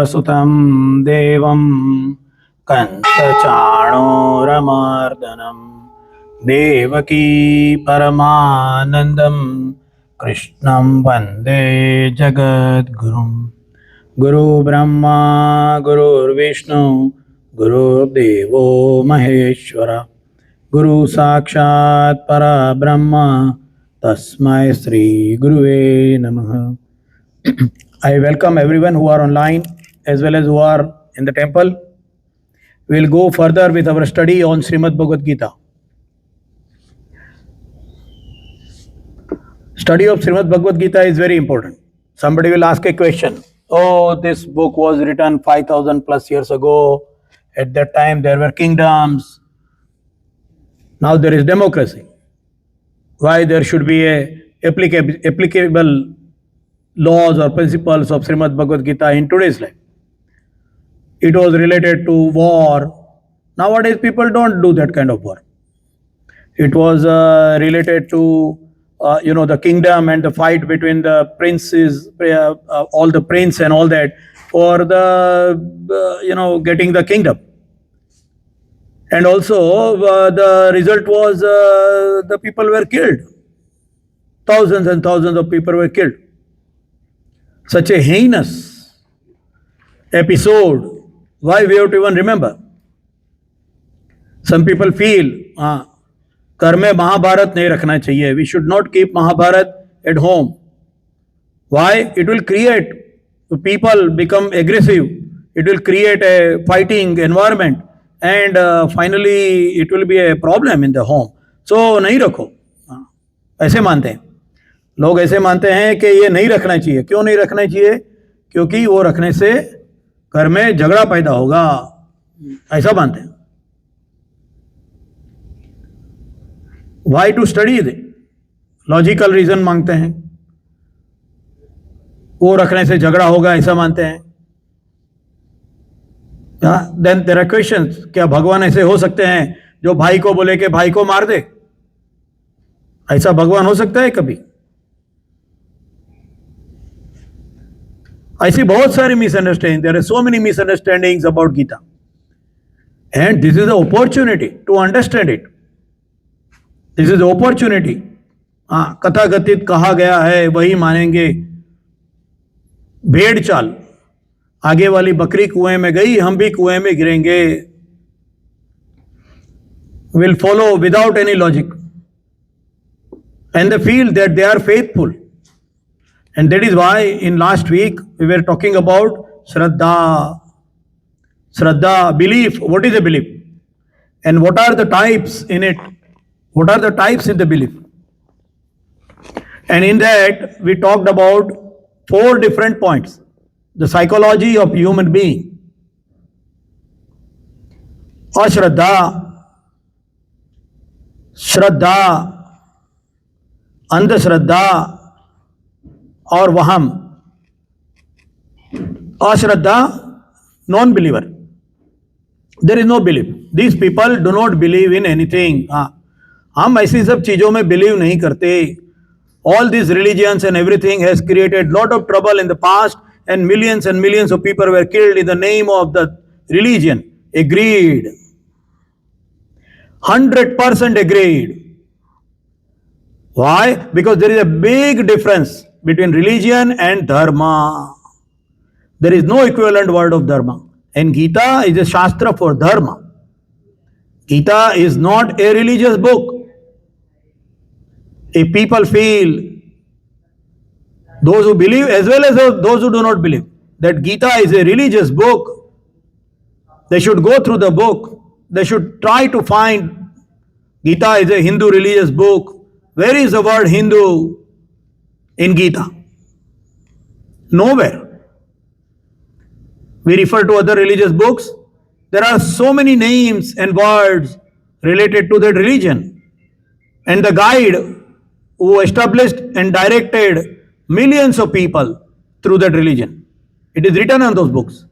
वसुतं देवं कंसचाणूरमर्दनं देवकी परमानन्दं कृष्णं वन्दे जगद्गुरुं। गुरुर्ब्रह्मा गुरुर्विष्णु गुरुर्देवो महेश्वर गुरु साक्षात् परब्रह्म तस्मै श्री गुरुवे नमः। I welcome everyone who are online as well as who are in the temple. We will go further with our study on Srimad Bhagavad Gita. Study of Srimad Bhagavad Gita is very important. Somebody will ask a question. Oh, this book was written 5,000 plus years ago. At that time there were kingdoms. Now there is democracy. Why there should be a applicable laws or principles of Srimad Bhagavad Gita in today's life? It was related to war. Nowadays people don't do that kind of war. It was related to the kingdom and the fight between the princes, all the prince and all that, for the getting the kingdom. And also the result was the people were killed. Thousands and thousands of people were killed. Such a heinous episode. Why we have to even remember? Some people feel घर में महाभारत नहीं रखना चाहिए. We should not keep Mahabharat at home. Why? It will create people become aggressive. It will create a fighting environment, and finally it will be a problem in the home. So नहीं रखो. ऐसे मानते हैं लोग, ऐसे मानते हैं कि ये नहीं रखना चाहिए. क्यों नहीं रखना चाहिए? क्योंकि वो रखने से घर में झगड़ा पैदा होगा, ऐसा मानते हैं. Why to study they, logical reason मांगते हैं. वो रखने से झगड़ा होगा, ऐसा मानते हैं. Then there are questions. क्या भगवान ऐसे हो सकते हैं जो भाई को बोले कि भाई को मार दे? ऐसा भगवान हो सकता है कभी? ऐसी बहुत सारी misunderstanding. There are so many misunderstandings about Gita, and this is the opportunity to understand it. This is opportunity. कथाकथित कहा गया है वही मानेंगे. भेड़ चाल, आगे वाली बकरी कुएं में गई, हम भी कुएं में गिरेंगे. Will follow without any logic, and they feel that they are faithful. And that is why in last week we were talking about Shraddha. Shraddha, belief. What is a belief? And what are the types in it? What are the types in the belief? And in that we talked about 4 different points. The psychology of human being. Ashraddha, Shraddha, अंधश्रद्धा और वहम. अश्रद्धा, non believer. There is no believe. These people do not believe in anything. हम ऐसी सब चीजों में believe नहीं करते. All this religions and everything has created lot of trouble in the past, and millions of people were killed in the name of the religion. Agreed, 100% agreed. Why? Because there is a big difference between religion and dharma. There is no equivalent word of dharma. And Gita is a shastra for dharma. Gita is not a religious book. If people feel, those who believe as well as those who do not believe, that Gita is a religious book, they should go through the book. They should try to find Gita is a Hindu religious book. Where is the word Hindu in Gita? Nowhere. We refer to other religious books. There are so many names and words related to that religion. And the guide who established and directed millions of people through that religion, it is written on those books.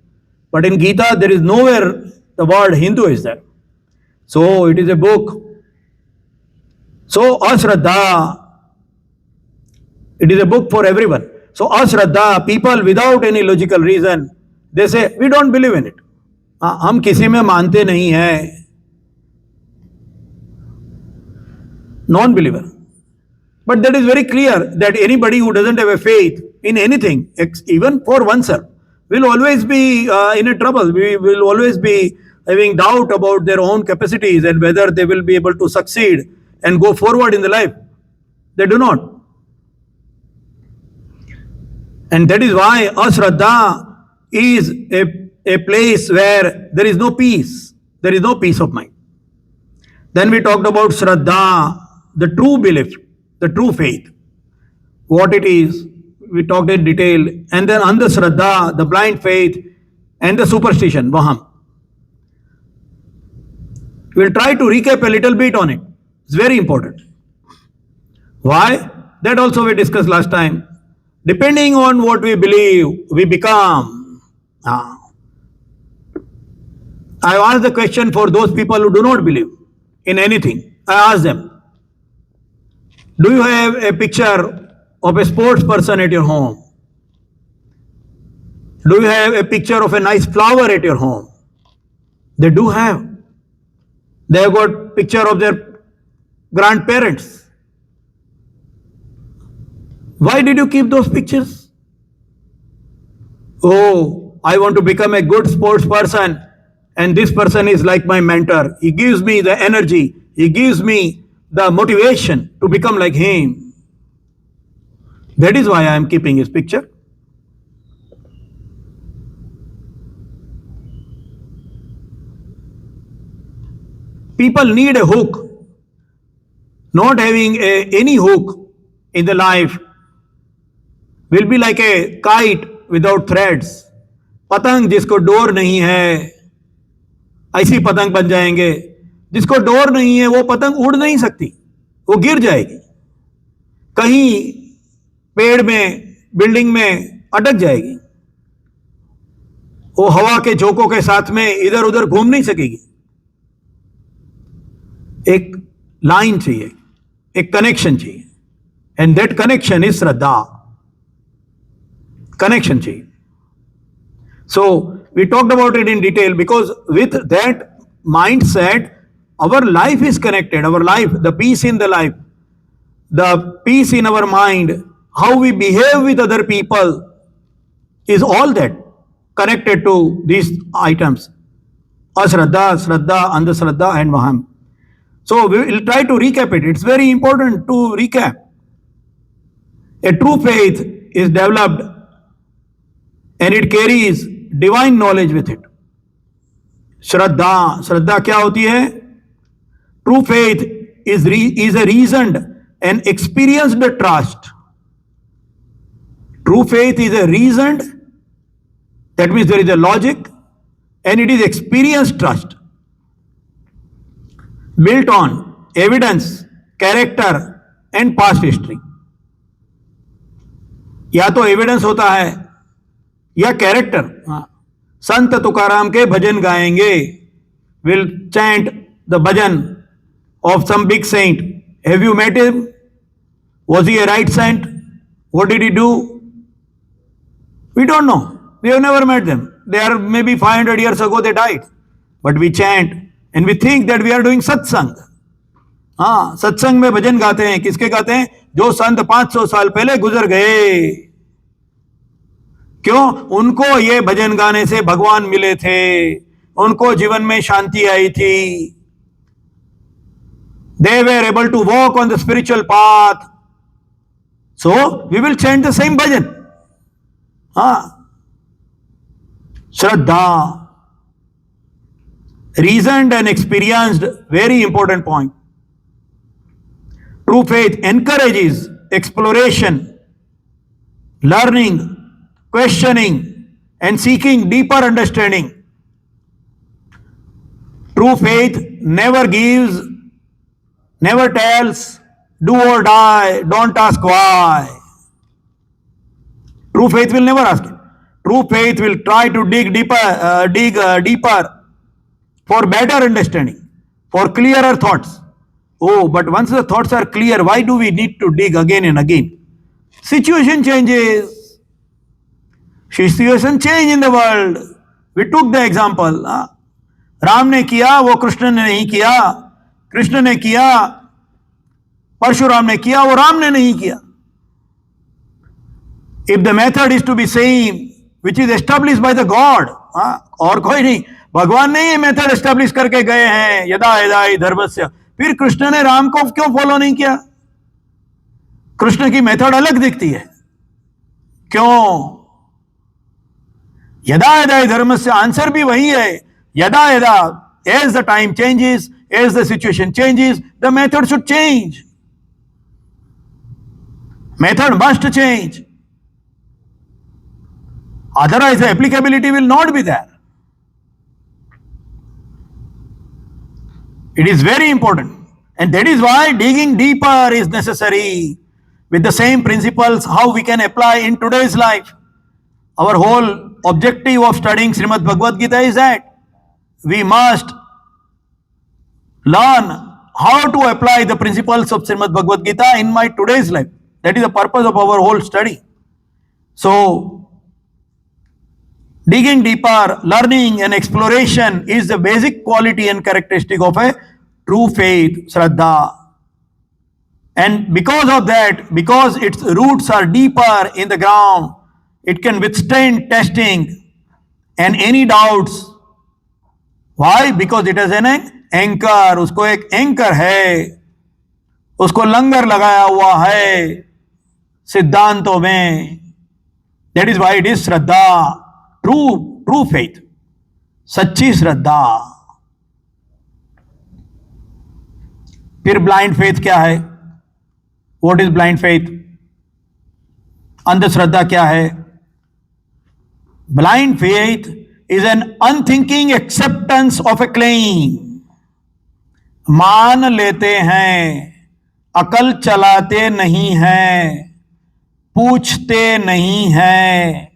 But in Gita, there is nowhere the word Hindu is there. So it is a book. So Ashraddha, it is a book for everyone. So Ashraddha, people without any logical reason they say, we don't believe in it. हम किसी में मानते नहीं हैं. Non-believer. But that is very clear that anybody who doesn't have a faith in anything, even for oneself, will always be in a trouble. We will always be having doubt about their own capacities and whether they will be able to succeed and go forward in the life. They do not. And that is why Ashraddha is a place where there is no peace. There is no peace of mind. Then we talked about Shraddha, the true belief, the true faith. What it is, we talked in detail. And then Andhashraddha, the blind faith, and the superstition, Vaham. We'll try to recap a little bit on it. It's very important. Why? That also we discussed last time. Depending on what we believe, we become. I asked the question for those people who do not believe in anything. I asked them, do you have a picture of a sports person at your home? Do you have a picture of a nice flower at your home? They do have. They have got picture of their grandparents. Why did you keep those pictures? Oh, I want to become a good sports person, and this person is like my mentor. He gives me the energy. He gives me the motivation to become like him. That is why I am keeping his picture. People need a hook. Not having any hook in the life will be like a kite without threads. पतंग जिसको door नहीं है, ऐसी पतंग बन जाएंगे. जिसको door नहीं है वो पतंग उड़ नहीं सकती, वो गिर जाएगी, कहीं पेड़ में, बिल्डिंग में अटक जाएगी. वो हवा के झोंकों के साथ में इधर उधर घूम नहीं सकेगी. एक लाइन चाहिए, एक कनेक्शन चाहिए, and that connection is Shraddha. Connection चाहिए. So we talked about it in detail because with that mindset, our life is connected. Our life, the peace in the life, the peace in our mind, how we behave with other people is all that connected to these items. Ashraddha, Shraddha, Andhashraddha and Vaham. So we will try to recap it. It's very important to recap. A true faith is developed and it carries divine knowledge with it. Shraddha, Shraddha क्या होती है? True faith is a reasoned and experienced trust. True faith is a reasoned, that means there is a logic, and it is experienced trust built on evidence, character and past history. या तो evidence होता है या character. संत तुकाराम के भजन गाएंगे, will chant the bhajan of some big saint. Have you met him? Was he a right saint? What did he do? We don't know. We have never met them. They are maybe 500 years ago they died, but we chant and we think that we are doing सत्संग. हाँ, सत्संग में भजन गाते हैं. किसके गाते हैं? जो संत 500 साल पहले गुजर गए. क्यों? उनको ये भजन गाने से भगवान मिले थे, उनको जीवन में शांति आई थी. They were able to walk on the spiritual path. So we will chant the same bhajan. Shraddha, reasoned and experienced, very important point. True faith encourages exploration, learning, questioning, and seeking deeper understanding. True faith never gives, never tells, do or die, don't ask why. True faith will never ask it. True faith will try to dig deeper for better understanding, for clearer thoughts. Oh, but once the thoughts are clear, why do we need to dig again and again? Situation changes. Situation change in the world. We took the example. Ram ने किया, वो कृष्ण ने नहीं किया. कृष्ण ने किया, परशुराम ने किया, वो राम ने नहीं किया. If the method is to be same, which is established by the God, और कोई नहीं, भगवान ने ये मेथड एस्टेब्लिश करके गए हैं, यदा यदा हि धर्मस्य. फिर कृष्ण ने राम को क्यों फॉलो नहीं किया? कृष्ण की मेथड अलग दिखती है. क्यों? यदा यदा हि धर्मस्य, आंसर भी वही है. यदा यदा, as the time changes, as the situation changes, the method should change. Method must change. Otherwise, the applicability will not be there. It is very important. And that is why digging deeper is necessary with the same principles how we can apply in today's life. Our whole objective of studying Srimad Bhagavad Gita is that we must learn how to apply the principles of Srimad Bhagavad Gita in my today's life. That is the purpose of our whole study. So, digging deeper, learning and exploration is the basic quality and characteristic of a true faith, Shraddha. And because of that, because its roots are deeper in the ground, it can withstand testing and any doubts. Why? Because it has an anchor. उसको एक anchor है, उसको लंगर लगाया हुआ है सिद्धांतों में. That is why it is Shraddha, true faith, सच्ची श्रद्धा. फिर ब्लाइंड फेथ क्या है? What is blind faith? अंधश्रद्धा क्या है? Blind faith is an unthinking acceptance of a claim. मान लेते हैं, अकल चलाते नहीं हैं, पूछते नहीं हैं,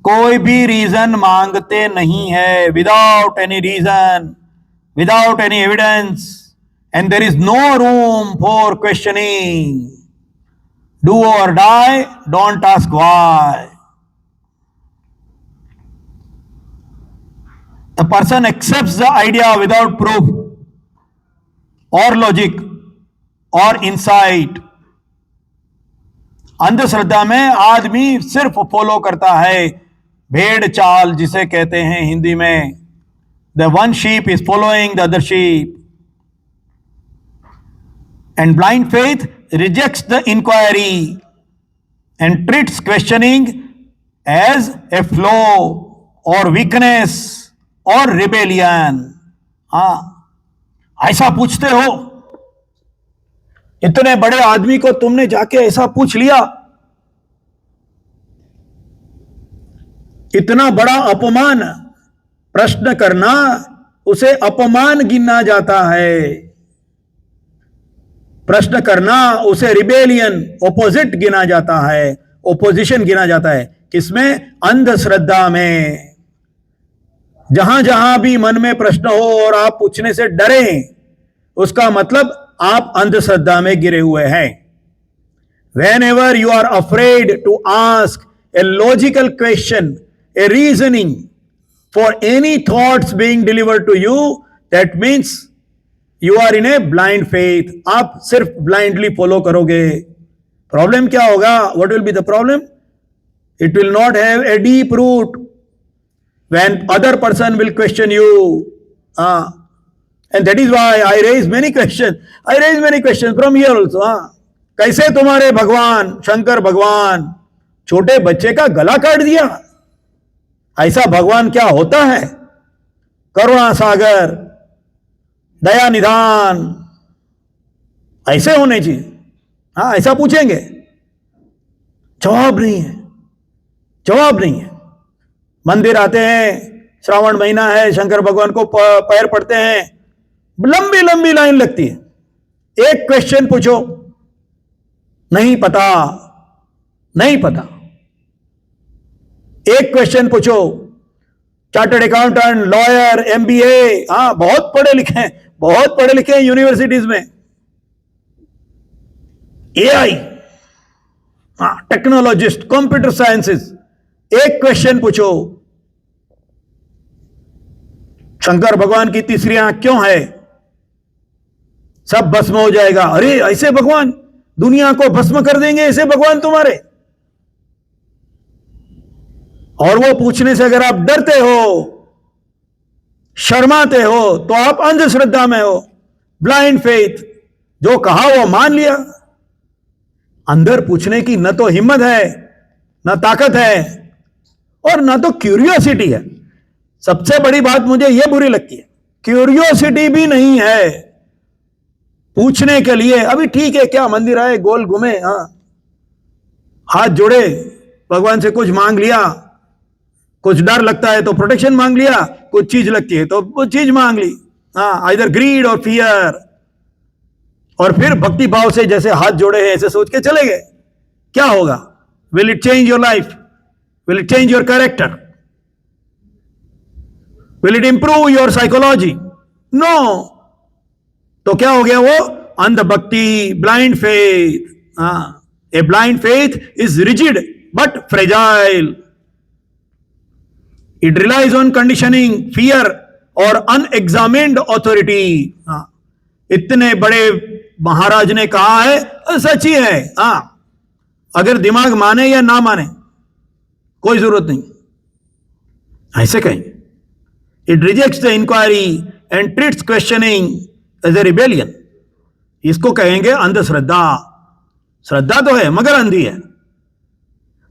कोई भी रीजन मांगते नहीं है. Without any reason, without any evidence, and there is no room for questioning. Do or die, don't ask why. The person accepts the idea without proof or logic or insight. अंधश्रद्धा में आदमी सिर्फ follow करता है, भेड़ चाल जिसे कहते हैं हिंदी में. The one sheep is following the other sheep. And blind faith rejects the inquiry and treats questioning as a flaw or weakness or rebellion. ऐसा पूछते हो, इतने बड़े आदमी को तुमने जाके ऐसा पूछ लिया, इतना बड़ा अपमान. प्रश्न करना उसे अपमान गिना जाता है. प्रश्न करना उसे रिबेलियन, ओपोजिट गिना जाता है, ओपोजिशन गिना जाता है. किसमें? अंधश्रद्धा में. जहां जहां भी मन में प्रश्न हो और आप पूछने से डरें, उसका मतलब आप अंधश्रद्धा में गिरे हुए हैं. Whenever you are afraid to ask a logical question, a reasoning for any thoughts being delivered to you, that means you are in a blind faith. आप सिर्फ blindly follow करोगे. Problem क्या होगा? What will be the problem? It will not have a deep root when other person will question you. And that is why I raise many questions. I raise many questions from here also. कैसे तुम्हारे भगवान शंकर भगवान छोटे बच्चे का गला काट दिया? ऐसा भगवान क्या होता है? करुणा सागर, दया निधान, ऐसे होने चाहिए. ऐसा पूछेंगे, जवाब नहीं है, जवाब नहीं है. मंदिर आते हैं, श्रावण महीना है, शंकर भगवान को पैर पड़ते हैं, लंबी लंबी लाइन लगती है. एक क्वेश्चन पूछो, नहीं पता, नहीं पता. एक क्वेश्चन पूछो, चार्टर्ड अकाउंटेंट, लॉयर, एमबीए, बहुत पढ़े लिखे हैं, बहुत पढ़े लिखे हैं यूनिवर्सिटीज में. एआई, टेक्नोलॉजिस्ट, कंप्यूटर साइंसेस, एक क्वेश्चन पूछो, शंकर भगवान की तीसरी आंख क्यों है? सब भस्म हो जाएगा। अरे ऐसे भगवान दुनिया को भस्म कर देंगे, ऐसे भगवान तुम्हारे? और वो पूछने से अगर आप डरते हो, शर्माते हो, तो आप अंधश्रद्धा में हो, ब्लाइंड फेथ। जो कहा वो मान लिया। अंदर पूछने की न तो हिम्मत है, न ताकत है, और न तो क्यूरियोसिटी है। सबसे बड़ी बात मुझे यह बुरी लगती है, क्यूरियोसिटी भी नहीं है पूछने के लिए। अभी ठीक है, क्या मंदिर आए, गोल घूमे, हाथ जोड़े, भगवान से कुछ मांग लिया, कुछ डर लगता है तो प्रोटेक्शन मांग लिया, कुछ चीज लगती है तो वो चीज मांग ली, इधर ग्रीड और फियर। और फिर भक्ति भाव से जैसे हाथ जोड़े हैं ऐसे सोच के चले गए। क्या होगा? Will it change your life? Will it change your character? Will it improve your psychology? No. तो क्या हो गया वो? अंध भक्ति, blind faith. A blind faith is rigid but fragile. It relies on conditioning, fear और अनएग्जामिन्ड ऑथोरिटी। इतने बड़े महाराज ने कहा है, सच ही है। अगर दिमाग माने या ना माने कोई जरूरत नहीं, ऐसे कहें। It rejects the inquiry and treats questioning as a rebellion. इसको कहेंगे अंधश्रद्धा। श्रद्धा तो है मगर अंधी है।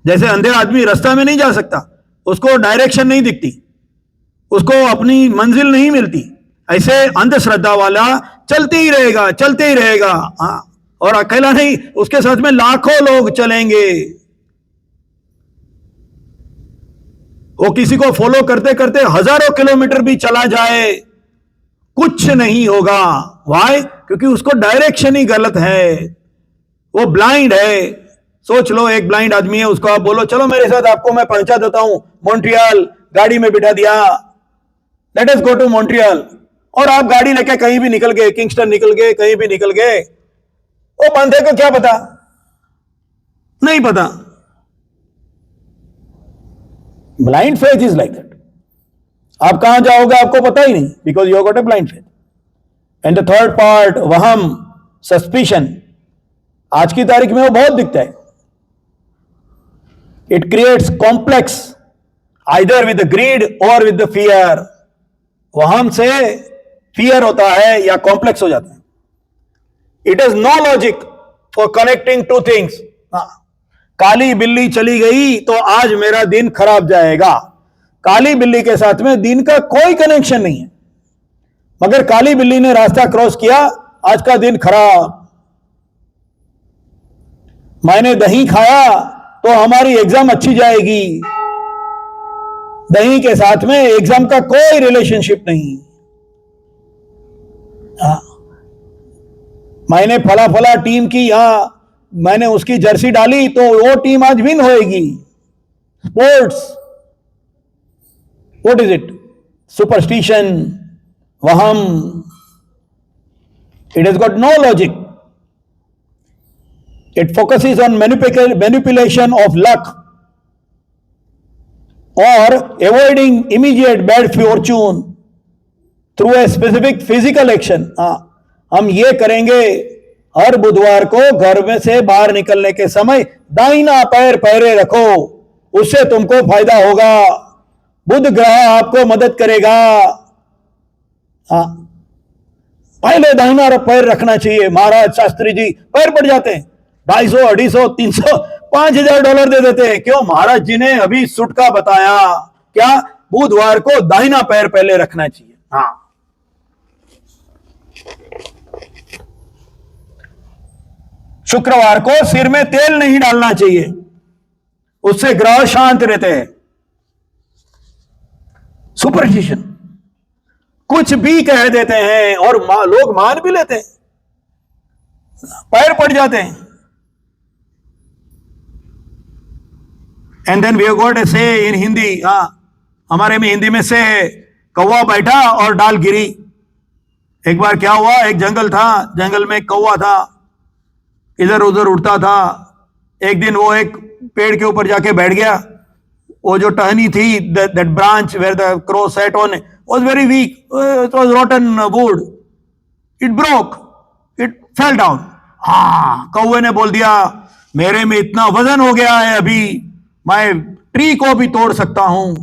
जैसे अंधे आदमी रास्ता में नहीं जा सकता, उसको डायरेक्शन नहीं दिखती, उसको अपनी मंजिल नहीं मिलती, ऐसे अंधश्रद्धा वाला चलते ही रहेगा, चलते ही रहेगा। और अकेला नहीं, उसके साथ में लाखों लोग चलेंगे। वो किसी को फॉलो करते करते हजारों किलोमीटर भी चला जाए, कुछ नहीं होगा। वाई? क्योंकि उसको डायरेक्शन ही गलत है, वो ब्लाइंड है। सोच लो, एक ब्लाइंड आदमी है, उसको आप बोलो चलो मेरे साथ, आपको मैं पहुंचा देता हूं मॉन्ट्रियल, गाड़ी में बिठा दिया, let us go to Montreal, और आप गाड़ी लेके कहीं भी निकल गए, किंगस्टन निकल गए, कहीं भी निकल गए। वो बंदे को क्या पता? नहीं पता। Blind faith is like that. आप कहां जाओगे आपको पता ही नहीं, because you got a blind faith. And the third part, वहम, सस्पिशन। आज की तारीख में वो बहुत दिखता है। It creates complex either with the greed और विद द फियर। वहम से फियर होता है या कॉम्प्लेक्स हो जाता है। It is no logic for connecting two things. काली बिल्ली चली गई तो आज मेरा दिन खराब जाएगा। काली बिल्ली के साथ में दिन का कोई कनेक्शन नहीं है, मगर काली बिल्ली ने रास्ता क्रॉस किया, आज का दिन खराब। मैंने दही खाया तो हमारी एग्जाम अच्छी जाएगी। दही के साथ में एग्जाम का कोई रिलेशनशिप नहीं। मैंने फला फला टीम की, मैंने उसकी जर्सी डाली तो वो टीम आज विन होएगी। Sports, what is it? Superstition, वहम। It has got no logic. It focuses on manipulation of luck or avoiding immediate bad fortune through a specific physical action. हम ये करेंगे, हर बुधवार को घर में से बाहर निकलने के समय दाहिना पैर पैरे रखो, उससे तुमको फायदा होगा, बुध ग्रह आपको मदद करेगा। पहले दाहिना पैर रखना चाहिए। महाराज शास्त्री जी पैर पड़ जाते हैं, 250, 250, 300, $5,000 दे देते हैं। क्यों? महाराज जी ने अभी सुटका बताया, क्या? बुधवार को दाहिना पैर पहले रखना चाहिए। शुक्रवार को सिर में तेल नहीं डालना चाहिए, उससे ग्रह शांत रहते हैं। सुपरस्टिशन, कुछ भी कह देते हैं और लोग मान भी लेते हैं, पैर पड़ जाते हैं। And then we have got a say in Hindi. हमारे में हिंदी में से है, कौवा बैठा और डाल गिरी। एक बार क्या हुआ, एक जंगल था, जंगल में कौवा था, इधर उधर उड़ता था। एक दिन वो एक पेड़ के ऊपर जाके बैठ गया, वो जो टहनी थी, that branch where the crow sat on was very weak. It was rotten wood. It broke. It fell down. हाँ, कौवे ने बोल दिया मेरे में इतना वजन हो गया है अभी मैं ट्री को भी तोड़ सकता हूं.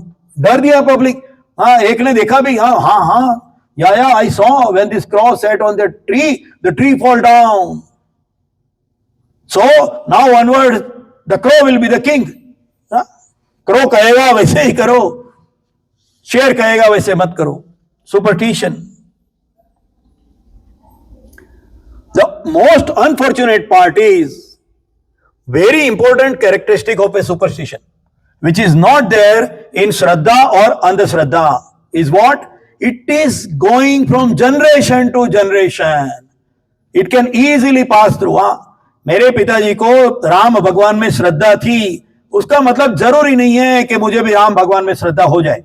डर दिया पब्लिक. हाँ, एक ने देखा भी. हाँ हाँ हाँ, yeah, I saw when this crow sat on the tree fall down. So now onwards the crow will be the king. Crow कहेगा वैसे ही करो, शेर कहेगा वैसे मत करो. Superstition. The most unfortunate part is very important characteristic of a superstition, which is not there in Shraddha or Andhashraddha, is what? It is going from generation to generation. It can easily pass through. मेरे पिताजी को राम भगवान में श्रद्धा थी, उसका मतलब जरूरी नहीं है कि मुझे भी राम भगवान में श्रद्धा हो जाए.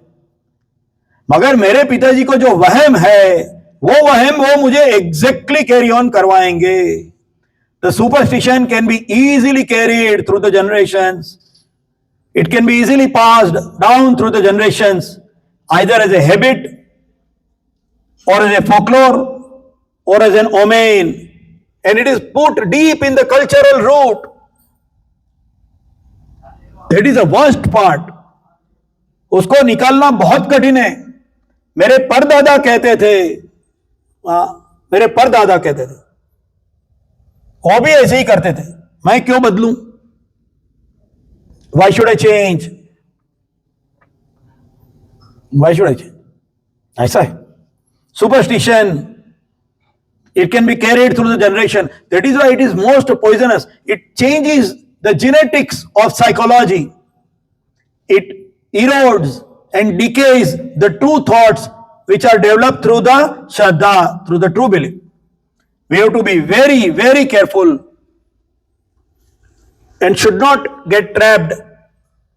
मगर मेरे पिताजी को जो वहम है, वो मुझे एग्जैक्टली कैरी ऑन करवाएंगे. The superstition can be easily carried through the generations. It can be easily passed down through the generations, either as a habit or as a folklore or as an omen, and it is put deep in the cultural root. That is the worst part. उसको निकालना बहुत कठिन है. मेरे परदादा कहते थे, वो भी ऐसे ही करते थे. मैं क्यों बदलूं? Why should I change? ऐसा है. Superstition, it can be carried through the generation. That is why it is most poisonous. It changes the genetics of psychology. It erodes and decays the true thoughts which are developed through the Shraddha, through the true belief. We have to be very, very careful and should not get trapped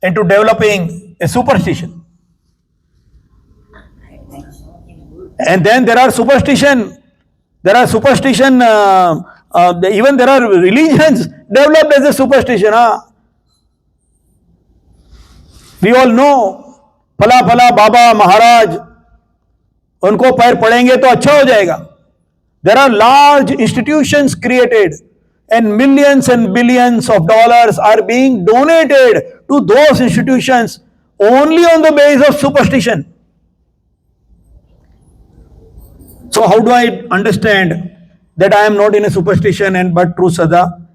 into developing a superstition. And then there are superstition. Even there are religions developed as a superstition. We all know, फला बाबा महाराज, उनको पैर पड़ेंगे तो अच्छा हो जाएगा. There are large institutions created and billions of dollars are being donated to those institutions only on the basis of superstition. So how do I understand that I am not in a superstition and but true Shraddha?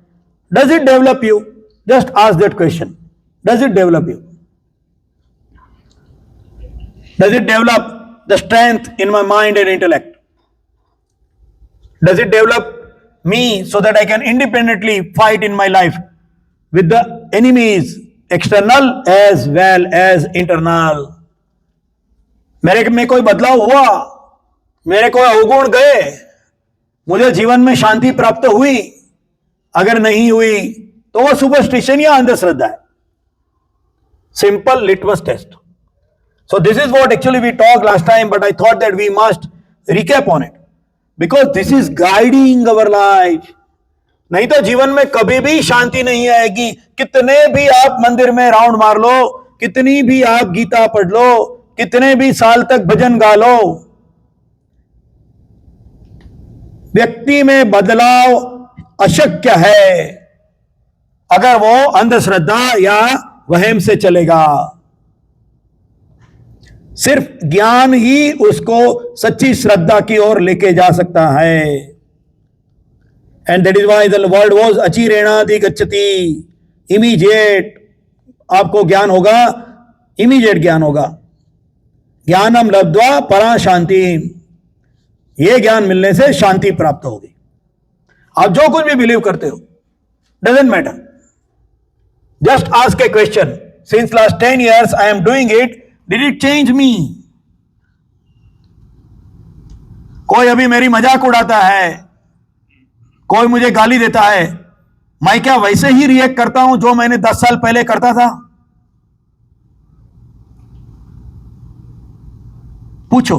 Does it develop you? Just ask that question. Does it develop you? Does it develop the strength in my mind and intellect? Does it develop me so that I can independently fight in my life with the enemies, external as well as internal? मेरे में कोई बदलाव हुआ, मेरे को अवगुण गए, मुझे जीवन में शांति प्राप्त हुई? अगर नहीं हुई तो वो सुपरस्टिशन या अंधश्रद्धा है. Simple litmus test. So this is what actually we talked last time, but I thought that we must recap on it because this is guiding our life. नहीं तो जीवन में कभी भी शांति नहीं आएगी. कितने भी आप मंदिर में राउंड मार लो, कितनी भी आप गीता पढ़ लो, कितने भी साल तक भजन गा लो, व्यक्ति में बदलाव अशक्य है अगर वो अंधश्रद्धा या वहम से चलेगा. सिर्फ ज्ञान ही उसको सच्ची श्रद्धा की ओर लेके जा सकता है. And that is why the word was अचिरेणाधि गच्छति. इमीडिएट आपको ज्ञान होगा, इमीडिएट ज्ञान होगा. ज्ञानम लब्ध्वा परा शांति. ये ज्ञान मिलने से शांति प्राप्त होगी. आप जो कुछ भी बिलीव करते हो, doesn't matter. Just ask a question. Since last 10 years I am doing it. Did it change me? कोई अभी मेरी मजाक उड़ाता है, कोई मुझे गाली देता है, मैं क्या वैसे ही रिएक्ट करता हूं जो मैंने 10 साल पहले करता था? पूछो,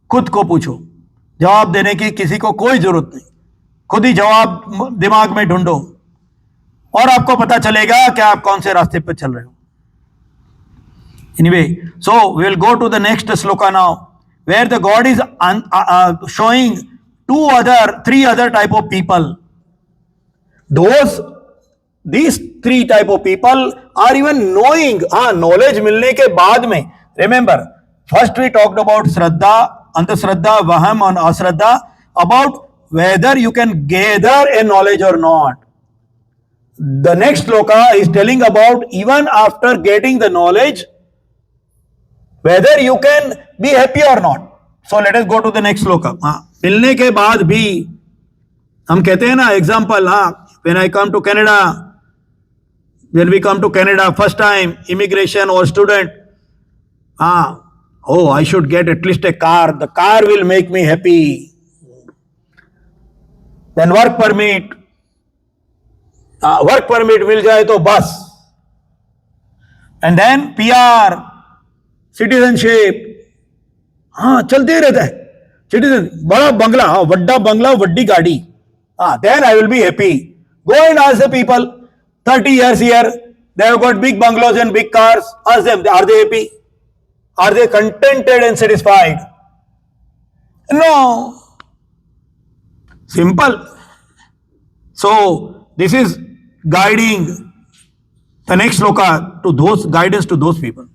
खुद को पूछो. जवाब देने की किसी को कोई जरूरत नहीं. खुद ही जवाब दिमाग में ढूंढो और आपको पता चलेगा कि आप कौन से रास्ते पर चल रहे हो. Anyway, so we will go to the next sloka now, where the God is showing three other type of people. These three type of people are even knowing, knowledge milne ke baad mein. Remember, first we talked about Shraddha, Antashraddha, Vaham and Ashraddha, about whether you can gather a knowledge or not. The next sloka is telling about even after getting the knowledge, whether you can be happy or not. So let us go to the next sloka. मिलने के बाद भी हम कहते हैं ना, example, when I come to Canada, when we come to Canada first time, immigration or student, oh, I should get at least a car. The car will make me happy. Then work permit मिल जाए तो बस. And then PR, citizenship, चलते ही रहता है. Citizen, बड़ा बंगला, वड्डा बंगला, वड्डी गाड़ी, then I will be happy. Go and ask the people, 30 years here, they have got big bungalows and big cars. Ask them, are they happy? Are they contented and satisfied? No. Simple. So this is guiding the next sloka to those, guidance to those people.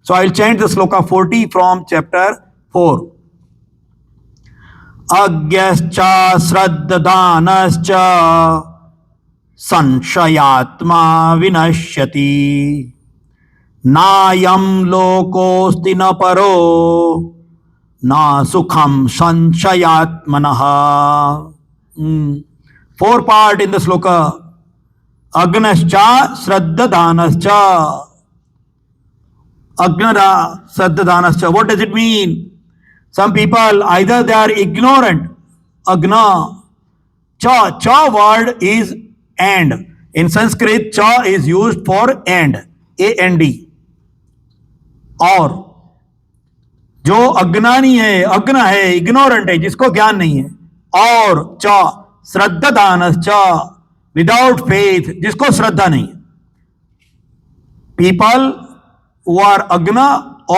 So I will chant the sloka 40 from chapter 4. Agyascha sraddhadanascha sanshayatma vinashyati nayam lokosti na paro na sukham sanshayatmanaha. 4 part in the sloka. Agnascha sraddhadanascha. Agnara sraddhadanascha. What does it mean? Some people, either they are ignorant. Agna. Cha word is and. In Sanskrit, cha is used for and. A-N-D. और जो अज्ञानी है, अज्ञा है, ignorant है, जिसको ज्ञान नहीं है. और चा श्रद्धादानश्चा, विदाउट फेथ, जिसको श्रद्धा नहीं है. पीपल हु आर अज्ञा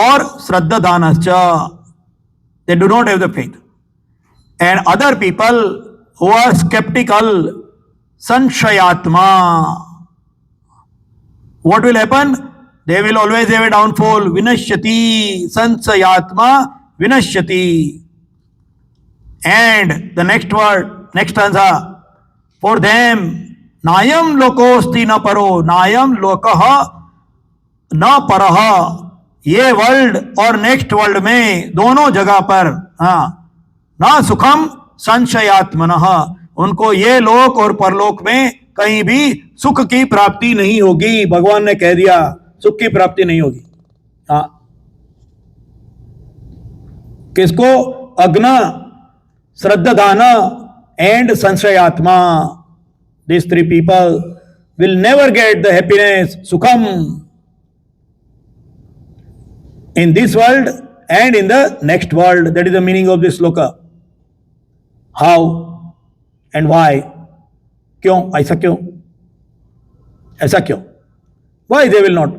और श्रद्धादानश्चा, they do not have the faith. And other people who are skeptical, sanshayatma, what will happen? They will always have a downfall. Vinashyati, sanshayatma vinashyati. And the next word, next stanza, for them, nayam lokosti na paro, nayam lokaha na paraha. ये world और next world में दोनों जगह पर ना सुखम संशयात्मनः, उनको ये लोक और परलोक में कहीं भी सुख की प्राप्ति नहीं होगी. भगवान ने कह दिया सुख की प्राप्ति नहीं होगी. किसको? अग्ना, श्रद्धादाना and संशयात्मा. These 3 people will never get the happiness, sukham, in this world and in the next world. That is the meaning of this sloka. How and why? क्यों? ऐसा क्यों? ऐसा क्यों? Why they will not?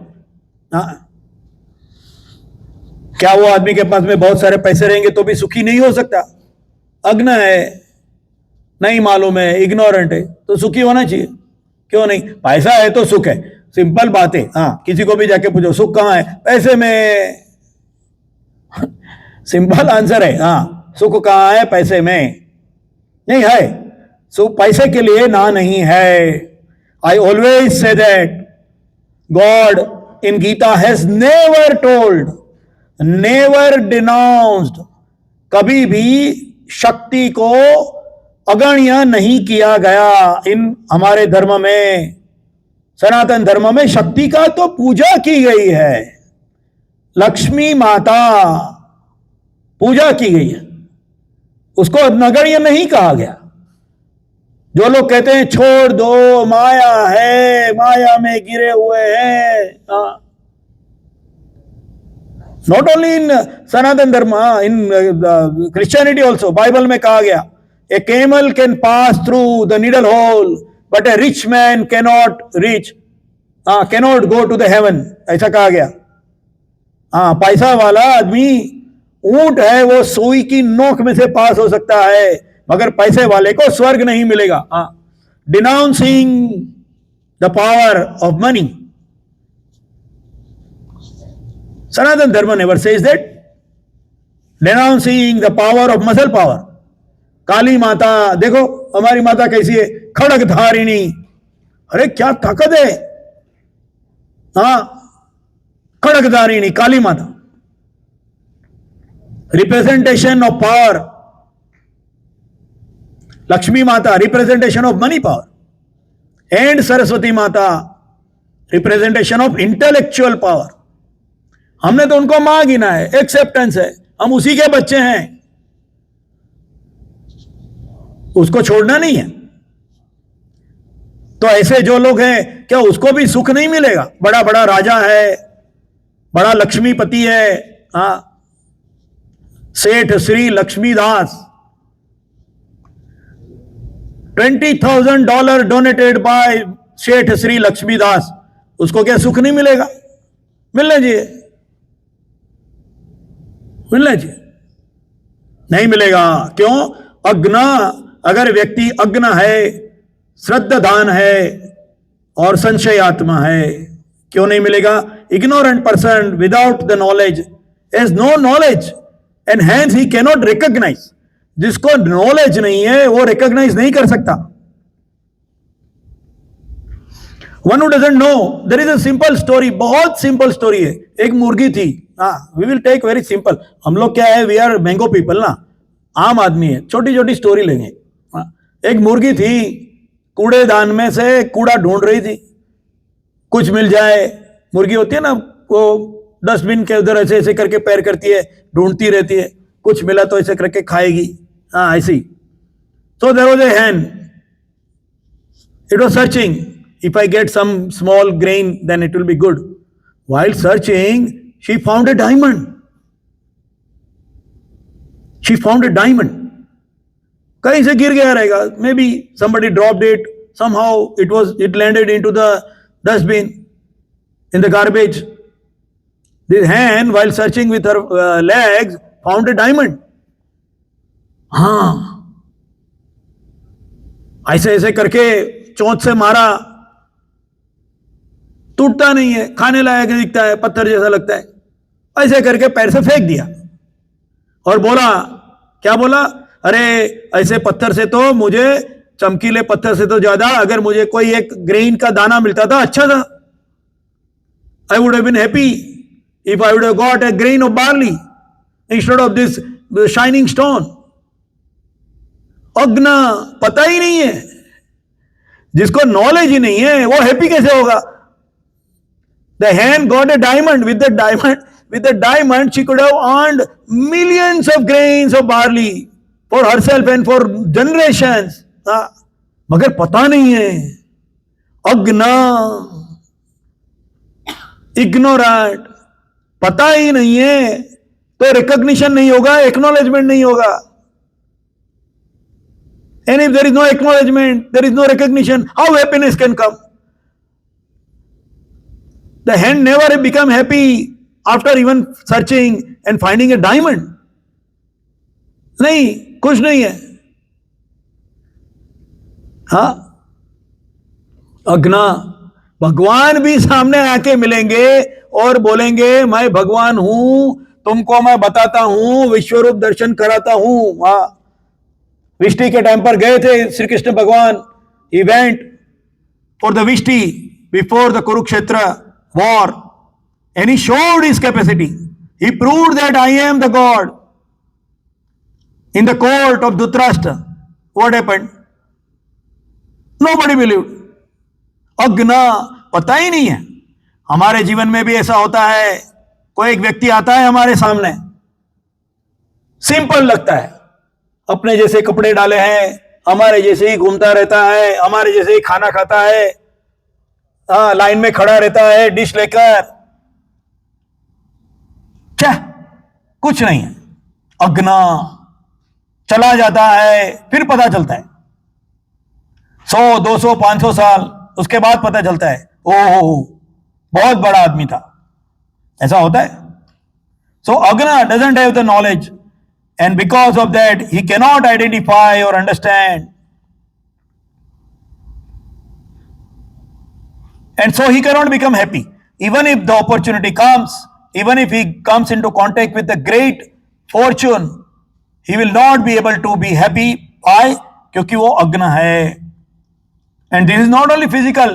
क्या वो आदमी के पास में बहुत सारे पैसे रहेंगे तो भी सुखी नहीं हो सकता? अज्ञा है, नहीं मालूम है, इग्नोरेंट है, तो सुखी होना चाहिए. क्यों नहीं? पैसा है तो सुख है. सिंपल बात है. किसी को भी जाके पूछो सुख कहाँ है? पैसे में. सिंपल आंसर है. सुख कहाँ है? पैसे में नहीं है. सुख पैसे के लिए ना नहीं है. I always say that God in Gita has never told, never denounced, कभी भी शक्ति को अगण्य नहीं किया गया. इन हमारे धर्म में, सनातन धर्म में शक्ति का तो पूजा की गई है. लक्ष्मी माता पूजा की गई है, उसको नगण्य नहीं कहा गया. जो लोग कहते हैं छोड़ दो, माया है, माया में गिरे हुए हैं. नॉट ओनली इन सनातन धर्म, इन क्रिश्चियनिटी ऑल्सो. बाइबल में कहा गया a camel can pass through the needle hole but a rich man cannot reach, cannot go to the heaven, ऐसा कहा गया. हाँ, पैसा वाला आदमी ऊंट है, वो सुई की नोक में से पास हो सकता है, मगर पैसे वाले को स्वर्ग नहीं मिलेगा. हाँ, denouncing the power of money. Sanatana Dharma never says that. Denouncing the power of muscle power. काली माता, देखो हमारी माता कैसी है, खड़ग धारिणी. अरे क्या ताकत है. हाँ, खड़ग धारिणी काली माता, रिप्रेजेंटेशन ऑफ पावर. लक्ष्मी माता, representation of money power. And Saraswati माता, रिप्रेजेंटेशन ऑफ इंटेलेक्चुअल पावर. हमने तो उनको मां गिना है, एक्सेप्टेंस है, हम उसी के बच्चे हैं, उसको छोड़ना नहीं है. तो ऐसे जो लोग हैं, क्या उसको भी सुख नहीं मिलेगा? बड़ा बड़ा राजा है, बड़ा लक्ष्मीपति है. हाँ, सेठ श्री लक्ष्मीदास, $20,000 डोनेटेड बाय सेठ श्री लक्ष्मीदास. उसको क्या सुख नहीं मिलेगा? मिलना चाहिए, मिलना चाहिए. नहीं मिलेगा. क्यों? अज्ञा. अगर व्यक्ति अज्ञ है, श्रद्धादान है और संशयात्मा है, क्यों नहीं मिलेगा? Ignorant person without the knowledge has no knowledge and hence he cannot recognise. जिसको नॉलेज नहीं है वो रिकॉग्नाइज नहीं कर सकता. One who doesn't know, there is a simple story, बहुत सिंपल स्टोरी है. एक मुर्गी थी. हाँ, we will take very simple. हम लोग क्या है, वी आर मैंगो पीपल ना, आम आदमी है, छोटी छोटी स्टोरी लेंगे. एक मुर्गी थी, कूड़ेदान में से कूड़ा ढूंढ रही थी, कुछ मिल जाए. मुर्गी होती है ना, वो डस्टबिन के उधर ऐसे ऐसे करके पैर करती है, ढूंढती रहती है, कुछ मिला तो ऐसे करके खाएगी. हाँ, ऐसी. So there was a hen. It was searching. If I get some small grain, then it will be good. While searching, she found a diamond. She found a diamond. कहीं से गिर गया रहेगा. Maybe somebody dropped it. Somehow it landed into the dustbin, in the garbage. This hen, while searching with her legs, found a diamond. हाँ, ऐसे ऐसे करके चोंच से मारा, टूटता नहीं है, खाने लायक दिखता है, पत्थर जैसा लगता है. ऐसे करके पैर से फेंक दिया और बोला, क्या बोला? अरे ऐसे पत्थर से तो मुझे, चमकीले पत्थर से तो ज्यादा अगर मुझे कोई एक ग्रेन का दाना मिलता था अच्छा था. I would have been happy if I would have got a grain of barley instead of this shining stone. अज्ञा, पता ही नहीं है. जिसको नॉलेज ही नहीं है वो हैप्पी कैसे होगा? The hen got a diamond. With the diamond she could have earned millions of grains of barley for herself and for generations. मगर पता नहीं है. अज्ञा, इग्नोरेंट, पता ही नहीं है तो रिकॉग्निशन नहीं होगा, एक्नॉलेजमेंट नहीं होगा. And if there is no acknowledgement, there is no recognition, how happiness can come? The hen never become happy after even searching and finding a diamond. नहीं, खुश नहीं है. हाँ, अज्ञा. भगवान भी सामने आके मिलेंगे और बोलेंगे, मैं भगवान हूं, तुमको मैं बताता हूं, विश्वरूप दर्शन कराता हूं. हाँ, विष्टि के टाइम पर गए थे श्री कृष्ण भगवान. He went for the Vishti before the Kurukshetra war and he showed his capacity. He proved that I am the God. In the court of Dhritarashtra, what happened? Nobody believed. अज्ञा, पता ही नहीं है. हमारे जीवन में भी ऐसा होता है. कोई एक व्यक्ति आता है हमारे सामने, सिंपल लगता है, अपने जैसे कपड़े डाले हैं, हमारे जैसे ही घूमता रहता है, हमारे जैसे ही खाना खाता है, लाइन में खड़ा रहता है डिश लेकर. क्या? कुछ नहीं है. अज्ञा. चला जाता है, फिर पता चलता है 100, 200, 500 साल उसके बाद पता चलता है, ओहो बहुत बड़ा आदमी था. ऐसा होता है. So Agna doesn't have the knowledge, and because of that, he cannot identify or understand. And so he cannot become happy. Even if the opportunity comes, even if he comes into contact with the great fortune, he will not be able to be happy. Why? क्योंकि वो अग्न है. And this is not only physical,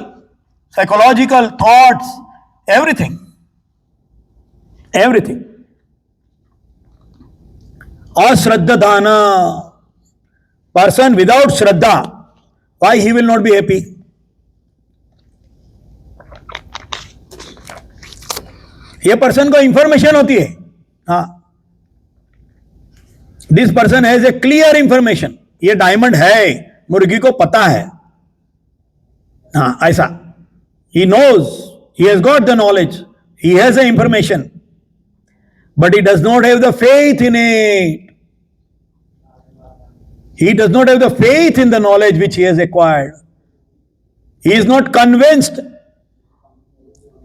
psychological, thoughts, everything. Everything. Ashraddha dana. Person without Shraddha, why he will not be happy? ये person को information होती है. हाँ, this person has a clear information. ये diamond है, मुर्गी को पता है. हाँ, ऐसा. He knows, he has got the knowledge, he has a information, but he does not have the faith in it. He does not have the faith in the knowledge which he has acquired. He is not convinced.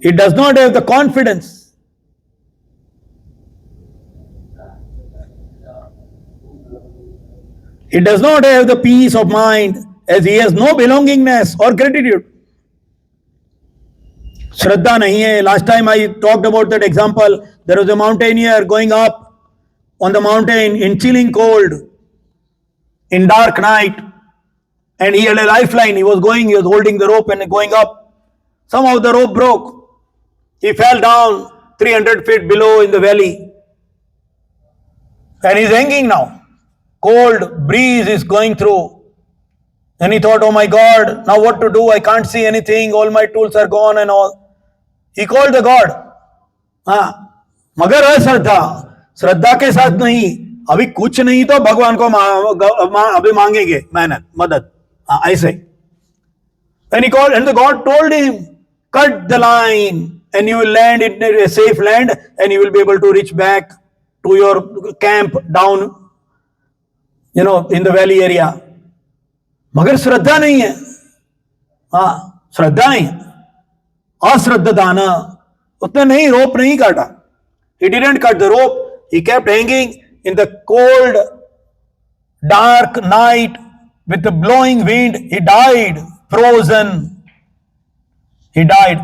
He does not have the confidence. He does not have the peace of mind as he has no belongingness or gratitude. Shraddha nahi hai. Last time I talked about that example. There was a mountaineer going up on the mountain in chilling cold, in dark night, and he had a lifeline. He was holding the rope and going up. Somehow the rope broke. He fell down 300 feet below in the valley, and he's hanging now. Cold breeze is going through, and he thought, oh my God, now what to do? I can't see anything, all my tools are gone and all. He called the God. मगर अश्रद्धा, श्रद्धा के साथ नहीं, अभी कुछ नहीं तो भगवान को अभी मांगेंगे मेहनत, मदद. ऐसे. And he called, and the God told him, cut the line and you will land in a safe land and you will be able to reach back to your camp down, in the valley area. मगर श्रद्धा नहीं है. श्रद्धा नहीं है. अश्रद्धा दाना. उसने नहीं, रोप नहीं काटा. He didn't cut the rope. He kept hanging in the cold, dark night with the blowing wind. He died, frozen. He died.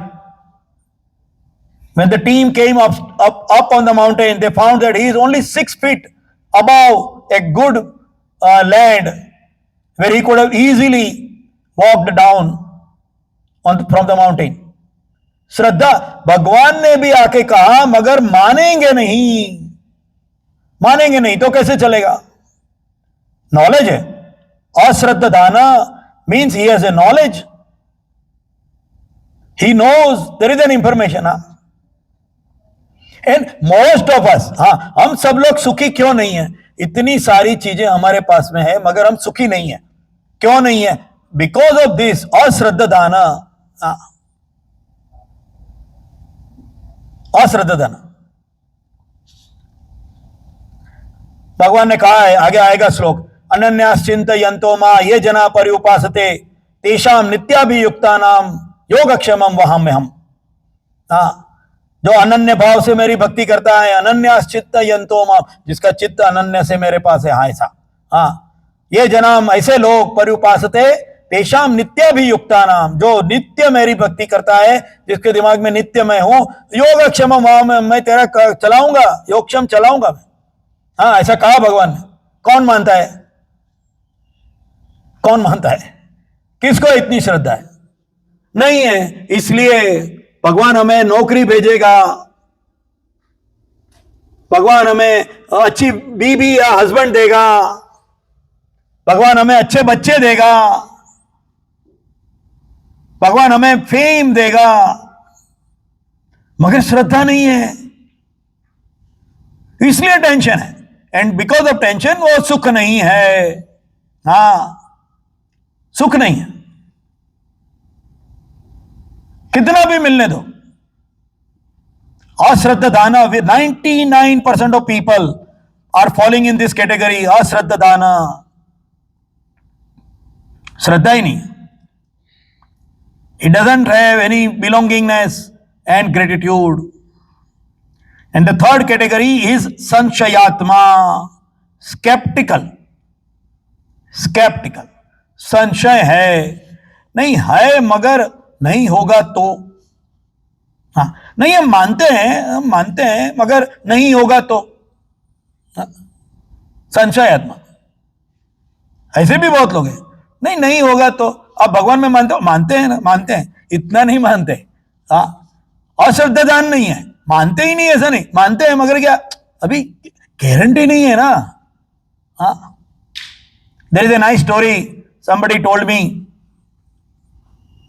When the team came up on the mountain, they found that he is only 6 feet above a good land where he could have easily walked down from the mountain. श्रद्धा, भगवान ने भी आके कहा मगर मानेंगे नहीं. मानेंगे नहीं तो कैसे चलेगा? नॉलेज है. अश्रद्धा दाना means he has a knowledge. He knows there is an information. And most of us, हम सब लोग सुखी क्यों नहीं है? इतनी सारी चीजें हमारे पास में है मगर हम सुखी नहीं है. क्यों नहीं है? बिकॉज ऑफ दिस अश्रद्धा दाना. अश्रद्धा दाना. भगवान ने कहा है, आगे आएगा श्लोक, अनन्याश्चिन्तयन्तो मा ये जना पर्युपासते तेषाम नित्याभियुक्ता नाम योगक्षेमम वहाम्यहम्. जो अनन्य भाव से मेरी भक्ति करता है, अनन्याश्चिन्तयन्तो मा, जिसका चित्त अनन्य से मेरे पास है. ऐसा. ये जनाम, ऐसे लोग, पर्युपासते तेषाम नित्याभियुक्ता नाम, जो नित्य मेरी भक्ति करता है, जिसके दिमाग में नित्य मैं हूं, योगक्षेमम वहाम्यहम्, मैं तेरा चलाऊंगा, योगक्षेम चलाऊंगा मैं. ऐसा कहा भगवान ने. कौन मानता है? कौन मानता है? किसको इतनी श्रद्धा है? नहीं है. इसलिए भगवान हमें नौकरी भेजेगा, भगवान हमें अच्छी बीबी या हस्बैंड देगा, भगवान हमें अच्छे बच्चे देगा, भगवान हमें फेम देगा, मगर श्रद्धा नहीं है. इसलिए टेंशन है. एंड बिकॉज ऑफ टेंशन वो सुख नहीं है. सुख नहीं है. कितना भी मिलने दो. अश्रद्धा दाना. 99% of people are falling in this category. अश्रद्धा दाना. श्रद्धा ही नहीं. He doesn't have any belongingness and gratitude. And the third category is संशयात्मा, skeptical. skeptical. संशय है, नहीं है मगर नहीं होगा तो, हाँ नहीं हम मानते हैं मगर नहीं होगा तो, संशयात्मा. ऐसे भी बहुत लोग हैं, नहीं होगा तो. आप भगवान में मानते हैं ना, मानते हैं, इतना नहीं मानते. हाँ, अश्रद्धादान नहीं है, मानते ही नहीं, ऐसा नहीं, मानते हैं मगर क्या अभी गारंटी नहीं है ना. हाँ, there is a nice story somebody told me,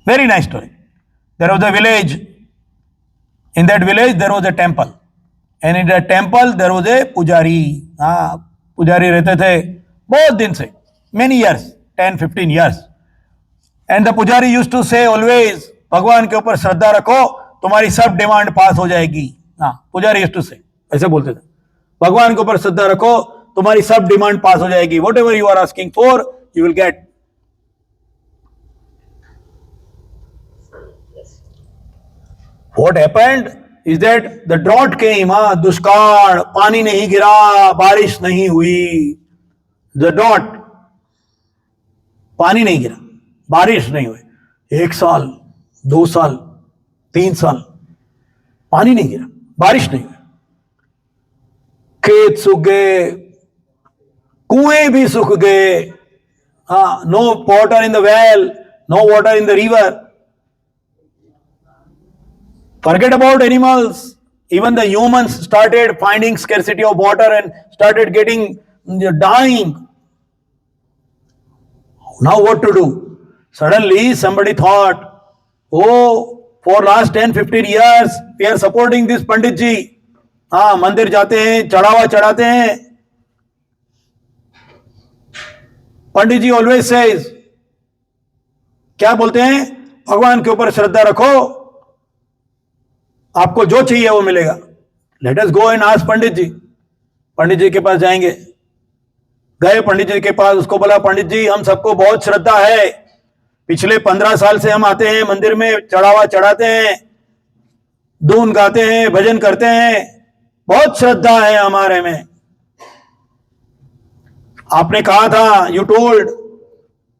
very nice story. There was a village, in that village there was a temple, and in that temple there was a pujari. हाँ, पुजारी रहते थे बहुत दिन से, many years, 10-15 years. And the pujari used to say always, भगवान के ऊपर श्रद्धा रखो, तुम्हारी सब डिमांड पास हो जाएगी. हाँ, पुजारी used to say, ऐसे बोलते थे, भगवान के ऊपर श्रद्धा रखो, तुम्हारी सब डिमांड पास हो जाएगी. Whatever you are asking for you will get. What happened is that the drought came, दुष्काल, पानी नहीं गिरा, बारिश नहीं हुई. The drought, पानी नहीं गिरा, बारिश नहीं हुई. 1 साल, 2 साल, 3 साल पानी नहीं गिरा, बारिश नहीं हुई. खेत सूख गए, कुएं भी सूख गए. हाँ, no water in the well, no water in the river. Forget about animals. Even the humans started finding scarcity of water and started dying. Now what to do? Suddenly somebody thought, oh, for last 10-15 years we are supporting this Pandit ji. हाँ, मंदिर जाते हैं, चढ़ावा चढ़ाते हैं. पंडित जी always says, क्या बोलते हैं, भगवान के ऊपर श्रद्धा रखो, आपको जो चाहिए वो मिलेगा. Let us go and ask pandit ji. Pandit ji के पास जाएंगे. गए पंडित जी के पास, उसको बोला, पंडित जी हम सबको बहुत श्रद्धा है, पिछले 15 साल से हम आते हैं मंदिर में, चढ़ावा चढ़ाते हैं, धून गाते हैं, भजन करते हैं, बहुत श्रद्धा है हमारे में. आपने कहा था, you told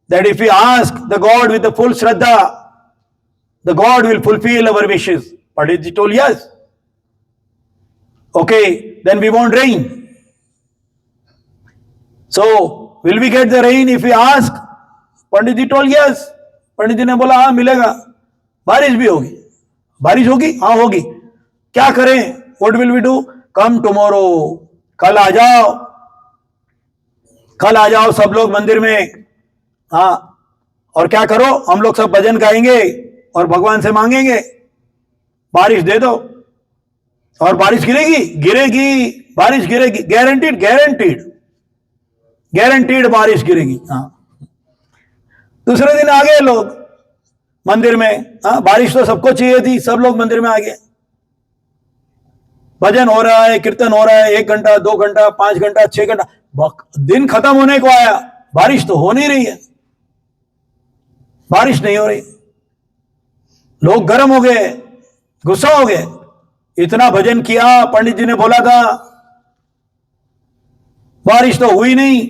that if you ask the God with the full Shraddha, the God will fulfil our wishes. Pandit ji told yes. Okay, then we want rain. So, will we get the rain if we ask? Pandit ji told yes. पंडित जी ने बोला हाँ मिलेगा. बारिश भी होगी, बारिश होगी, हाँ होगी. क्या करें? What will we do? Come tomorrow. कल आ जाओ, कल आ जाओ सब लोग मंदिर में. हाँ, और क्या करो, हम लोग सब भजन गाएंगे और भगवान से मांगेंगे, बारिश दे दो. और बारिश गिरेगी, बारिश गिरेगी, गारंटीड बारिश गिरेगी. हाँ, दूसरे दिन आ गए लोग मंदिर में. हाँ, बारिश तो सबको चाहिए थी, सब लोग मंदिर में आ गए. भजन हो रहा है, कीर्तन हो रहा है, 1 घंटा, 2 घंटा, 5 घंटा, 6 घंटा, दिन खत्म होने को आया, बारिश तो हो नहीं रही है, बारिश नहीं हो रही. लोग गर्म हो गए, गुस्सा हो गए. इतना भजन किया, पंडित जी ने बोला था, बारिश तो हुई नहीं.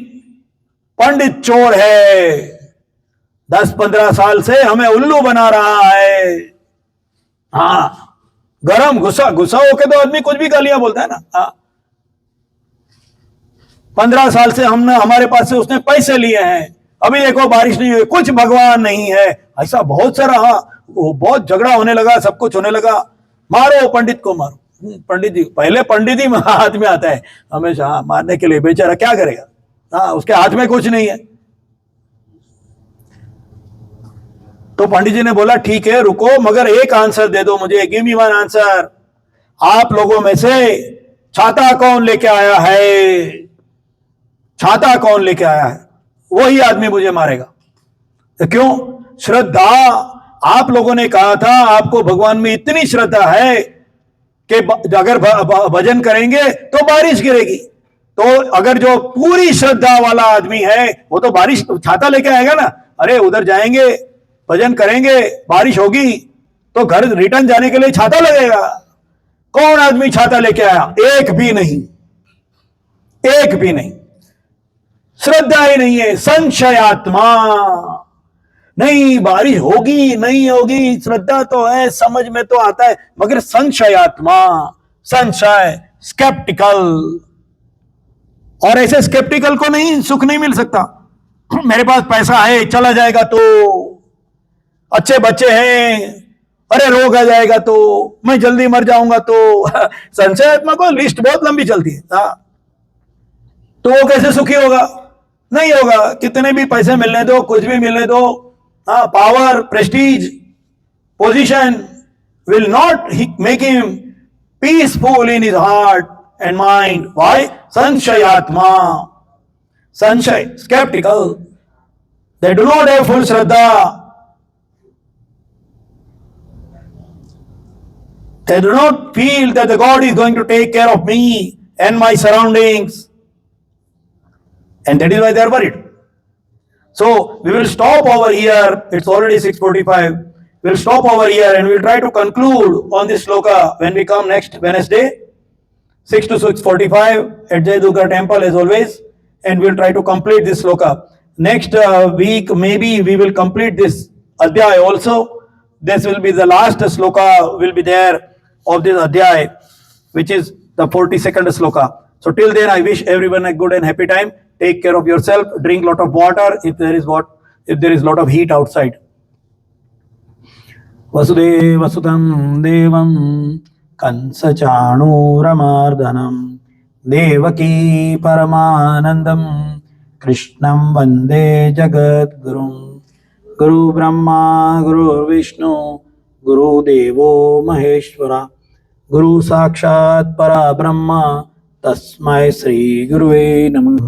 पंडित चोर है, 10-15 साल से हमें उल्लू बना रहा है. हाँ, गरम, गुस्सा होके तो आदमी कुछ भी गालियां बोलता है ना. हाँ, 15 साल से हमारे पास से उसने पैसे लिए हैं, अभी देखो बारिश नहीं हुई, कुछ भगवान नहीं है. ऐसा बहुत सारा, हाँ, वो बहुत झगड़ा होने लगा, सब कुछ होने लगा. मारो पंडित को, मारो. पंडित जी, पहले पंडित ही हाथ में आता है हमेशा. हाँ, मारने के लिए, बेचारा क्या करेगा. हाँ, उसके हाथ में कुछ नहीं है. तो पंडित जी ने बोला ठीक है रुको, मगर एक आंसर दे दो मुझे, गिव मी वन आंसर. आप लोगों में से छाता कौन लेके आया है? छाता कौन लेके आया है, वही आदमी मुझे मारेगा. तो क्यों? श्रद्धा. आप लोगों ने कहा था आपको भगवान में इतनी श्रद्धा है कि अगर भजन करेंगे तो बारिश गिरेगी. तो अगर जो पूरी श्रद्धा वाला आदमी है वो तो बारिश, छाता लेके आएगा ना. अरे उधर जाएंगे, भजन करेंगे, बारिश होगी तो घर रिटर्न जाने के लिए छाता लगेगा. कौन आदमी छाता लेके आया? एक भी नहीं, एक भी नहीं। श्रद्धा ही नहीं है, संशयात्मा। नहीं बारिश होगी नहीं होगी, श्रद्धा तो है, समझ में तो आता है, मगर संशयात्मा, संशय, स्केप्टिकल। और ऐसे स्केप्टिकल को नहीं सुख नहीं मिल सकता। मेरे पास पैसा है, चला जाएगा तो, अच्छे बच्चे हैं, अरे रोग आ जाएगा तो, मैं जल्दी मर जाऊंगा तो। संशयात्मा को लिस्ट बहुत लंबी चलती है। तो वो कैसे सुखी होगा? नहीं होगा। कितने भी पैसे मिलने दो, कुछ भी मिलने दो, power, Prestige, position will not make him peaceful in his heart and mind. Why? Sanshayatma. Sanshay, skeptical. They do not have full Shraddha. They do not feel that the God is going to take care of me and my surroundings. And that is why they are worried. So we will stop over here. It's already 6:45. We'll stop over here and we'll try to conclude on this sloka when we come next Wednesday, 6 to 6:45 at Jai Durga temple as always. And we'll try to complete this sloka. Next week, maybe we will complete this adhyay also. This will be the last sloka will be there of this adhyay, which is the 42nd sloka. So till then, I wish everyone a good and happy time. Take care of yourself. Drink lot of water if there is lot of heat outside. वसुदेवसुतं देवं कंसचाणूरमर्दनं देवकी परमानन्दं कृष्णं वन्दे जगद्गुरुं। गुरुब्रह्मा गुरुर्विष्णु गुरुदेवो महेश्वरा गुरु साक्षात् परब्रह्म तस्मै श्री गुरुवे नमः।